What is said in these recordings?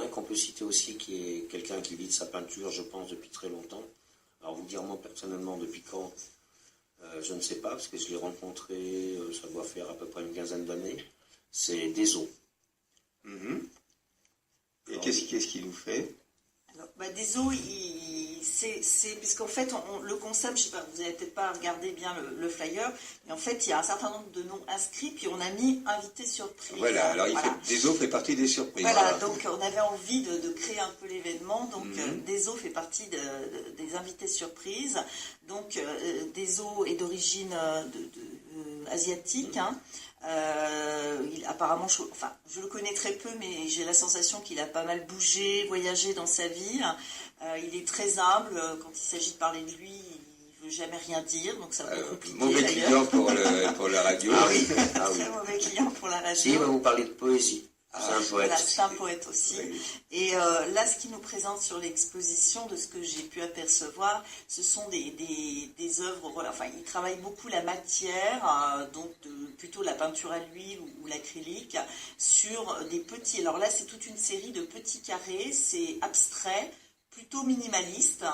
et qu'on peut citer aussi, qui est quelqu'un qui vit de sa peinture, je pense, depuis très longtemps. Alors vous dire moi personnellement depuis quand, je ne sais pas, parce que je l'ai rencontré, ça doit faire à peu près une quinzaine d'années. C'est Deso. Et qu'est-ce qu'il nous fait? Alors, Deso, c'est puisqu'en fait, le concept, je sais pas, vous n'avez peut-être pas regardé bien le flyer, mais en fait, il y a un certain nombre de noms inscrits, puis on a mis invité surprise. Voilà, alors Deso fait partie des surprises. Voilà, donc on avait envie de créer un peu l'événement, donc Deso fait partie des invités surprises. Donc Deso est d'origine asiatique, hein. Apparemment, je le connais très peu, mais j'ai la sensation qu'il a pas mal bougé, voyagé dans sa vie. Il est très humble. Quand il s'agit de parler de lui, il veut jamais rien dire, donc ça peut être compliqué. Mauvais client pour la radio. Ah oui, très mauvais client pour la radio. Si, il va vous parler de poésie. C'est un poète. Voilà, c'est un poète aussi. Oui. Et là, ce qu'il nous présente sur l'exposition, de ce que j'ai pu apercevoir, ce sont des œuvres. Voilà, enfin, il travaille beaucoup la matière, donc plutôt la peinture à l'huile ou l'acrylique, sur des petits. Alors là, c'est toute une série de petits carrés. C'est abstrait, plutôt minimaliste.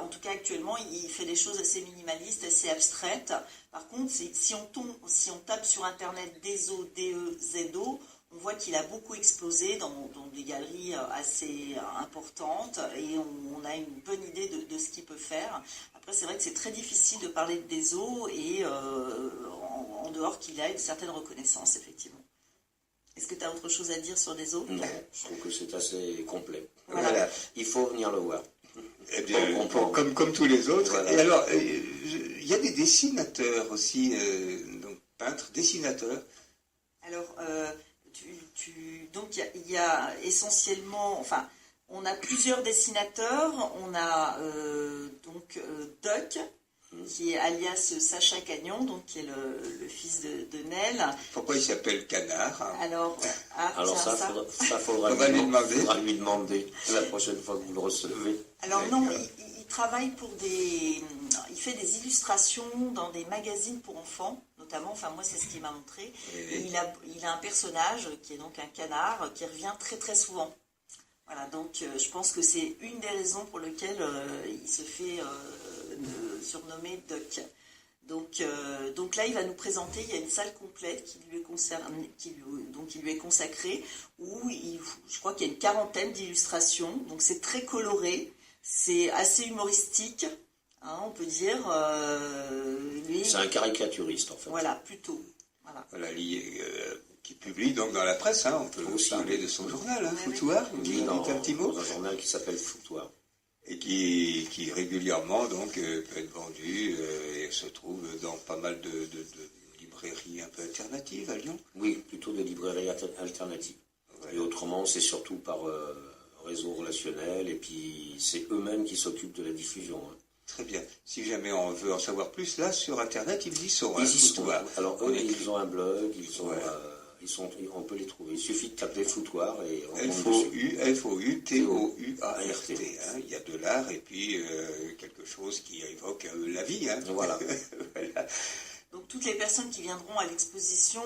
En tout cas, actuellement, il fait des choses assez minimalistes, assez abstraites. Par contre, si on tape sur Internet Deso, D-E-Z-O, on voit qu'il a beaucoup explosé dans des galeries assez importantes et on a une bonne idée de ce qu'il peut faire. Après, c'est vrai que c'est très difficile de parler de Deso et en dehors qu'il a une certaine reconnaissance, effectivement. Est-ce que tu as autre chose à dire sur Deso? Non, je trouve que c'est assez complet. Voilà. Il faut venir le voir. Eh bien, comme tous les autres. Voilà. Et alors, il y a des dessinateurs aussi, donc peintres, dessinateurs. Alors, donc il y a essentiellement, enfin, on a plusieurs dessinateurs. On a Duck, qui est alias Sacha Cagnon, donc qui est le fils de Nel. Pourquoi il s'appelle Canard? Alors faudra lui demander la prochaine fois que vous le recevez. Alors non, il travaille pour il fait des illustrations dans des magazines pour enfants, notamment, enfin moi c'est ce qu'il m'a montré. Et il a un personnage qui est donc un canard qui revient très très souvent. Voilà, donc je pense que c'est une des raisons pour lesquelles il se fait surnommer Duck. Donc là, il va nous présenter, il y a une salle complète qui lui est consacrée, où je crois qu'il y a une quarantaine d'illustrations, donc c'est très coloré, c'est assez humoristique, hein, on peut dire. C'est un caricaturiste, en fait. Voilà, plutôt. Voilà, qui publie donc dans la presse, hein, on peut aussi parler de son journal, hein, Foutoir, dans un journal qui s'appelle Foutoir. Et qui régulièrement donc peut être vendu et se trouve dans pas mal de librairies un peu alternatives à Lyon. Oui, plutôt de librairies alternatives. Ouais. Et autrement, c'est surtout par réseau relationnel et puis c'est eux-mêmes qui s'occupent de la diffusion. Hein. Très bien. Si jamais on veut en savoir plus, là sur Internet, ils y sont. Ils y sont. Alors eux, ils ont un blog, on peut les trouver. Il suffit de taper Foutoir et F-O-U-T-O-U-A-R-T. Hein. Il y a de l'art et puis quelque chose qui évoque la vie. Hein. Voilà. Voilà. Donc toutes les personnes qui viendront à l'exposition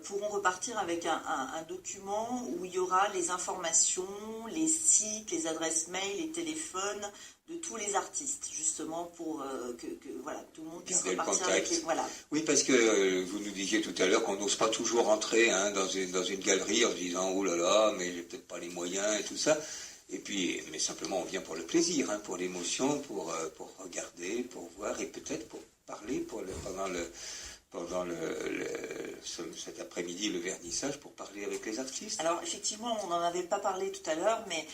pourront repartir avec un document où il y aura les informations, les sites, les adresses mail, les téléphones de tous les artistes, justement pour que voilà, tout le monde puisse repartir avec les... Voilà. Oui, parce que vous nous disiez tout à l'heure qu'on n'ose pas toujours rentrer dans une galerie en se disant « Oh là là, mais j'ai peut-être pas les moyens » et tout ça. Et puis, mais simplement, on vient pour le plaisir, hein, pour l'émotion, pour regarder, pour voir et peut-être pour parler pendant cet après-midi, le vernissage, pour parler avec les artistes. Alors, effectivement, on n'en avait pas parlé tout à l'heure, mais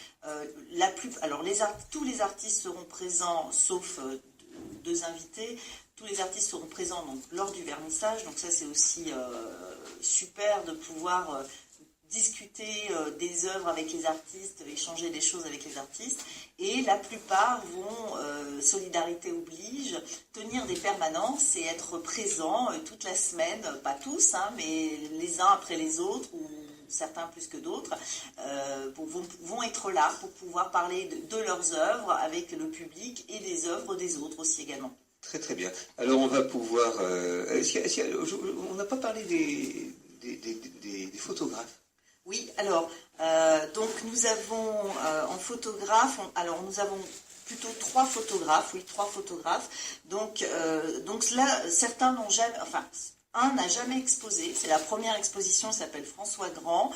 tous les artistes seront présents, sauf deux invités. Tous les artistes seront présents donc, lors du vernissage. Donc ça, c'est aussi super de pouvoir discuter des œuvres avec les artistes, échanger des choses avec les artistes. Et la plupart vont, solidarité oblige, tenir des permanences et être présents toute la semaine, pas tous, hein, mais les uns après les autres, ou certains plus que d'autres, vont être là pour pouvoir parler de leurs œuvres avec le public et des œuvres des autres aussi également. Très très bien. Alors on va pouvoir... on n'a pas parlé des photographes. Oui, alors, donc nous avons en photographe, nous avons plutôt trois photographes, oui, trois photographes. Donc là, certains n'ont jamais, enfin, un n'a jamais exposé, c'est la première exposition, il s'appelle François Grand.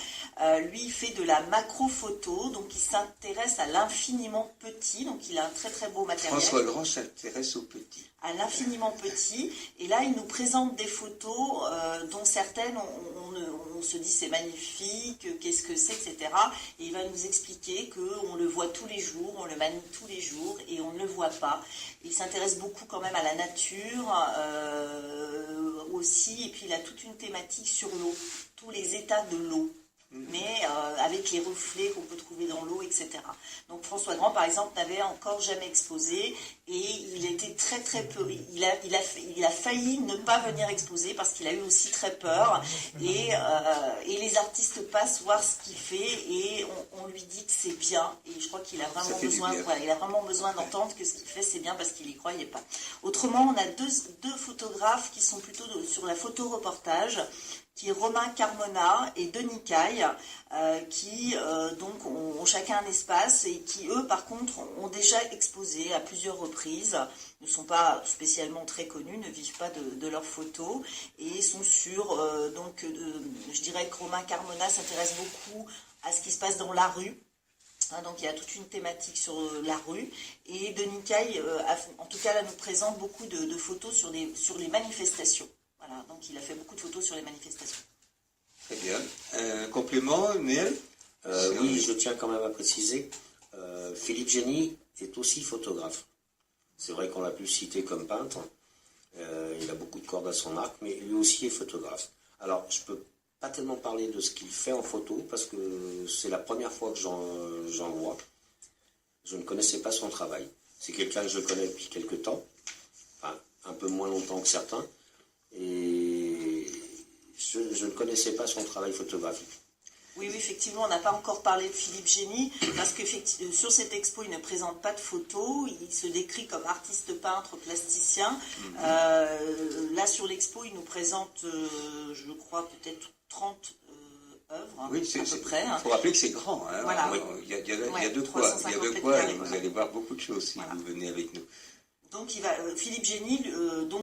Lui, il fait de la macro-photo, donc il s'intéresse à l'infiniment petit, donc il a un très très beau matériel. François Grand s'intéresse aux petits. À l'infiniment petit, et là il nous présente des photos dont certaines on se dit c'est magnifique, qu'est-ce que c'est, etc. Et il va nous expliquer qu'on le voit tous les jours, on le manie tous les jours et on ne le voit pas. Il s'intéresse beaucoup quand même à la nature aussi, et puis il a toute une thématique sur l'eau, tous les états de l'eau. Mais avec les reflets qu'on peut trouver dans l'eau, etc. Donc François Grand, par exemple, n'avait encore jamais exposé et il était très très peu. Il a failli ne pas venir exposer parce qu'il a eu aussi très peur. Et les artistes passent voir ce qu'il fait et on lui dit que c'est bien. Et je crois qu'il a vraiment besoin, voilà, il a vraiment besoin d'entendre que ce qu'il fait c'est bien parce qu'il n'y croyait pas. Autrement, on a deux photographes qui sont plutôt sur la photo-reportage, qui est Romain Carmona et Denis Caille, qui donc ont chacun un espace et qui, eux, par contre, ont déjà exposé à plusieurs reprises, ne sont pas spécialement très connus, ne vivent pas de leurs photos, et sont sur, je dirais que Romain Carmona s'intéresse beaucoup à ce qui se passe dans la rue. Donc il y a toute une thématique sur la rue, et Denis Caille, en tout cas là, nous présente beaucoup de photos sur les manifestations. Voilà, donc il a fait beaucoup de photos sur les manifestations. Très bien. Complément, Néel? Oui, je tiens quand même à préciser, Philippe Génie est aussi photographe. C'est vrai qu'on l'a pu citer comme peintre, il a beaucoup de cordes à son arc, mais lui aussi est photographe. Alors, je ne peux pas tellement parler de ce qu'il fait en photo, parce que c'est la première fois que j'en vois. Je ne connaissais pas son travail. C'est quelqu'un que je connais depuis quelques temps, enfin, un peu moins longtemps que certains, et je ne connaissais pas son travail photographique. Oui, effectivement, on n'a pas encore parlé de Philippe Génie, parce que sur cette expo, il ne présente pas de photos, il se décrit comme artiste peintre, plasticien. Là, sur l'expo, il nous présente, je crois, peut-être 30 œuvres, oui, à peu près. Il faut rappeler que c'est grand. Hein. Voilà, oui. Il y a de quoi, carrés, vous allez voir beaucoup de choses si vous venez avec nous. Donc, Philippe Génie, donc,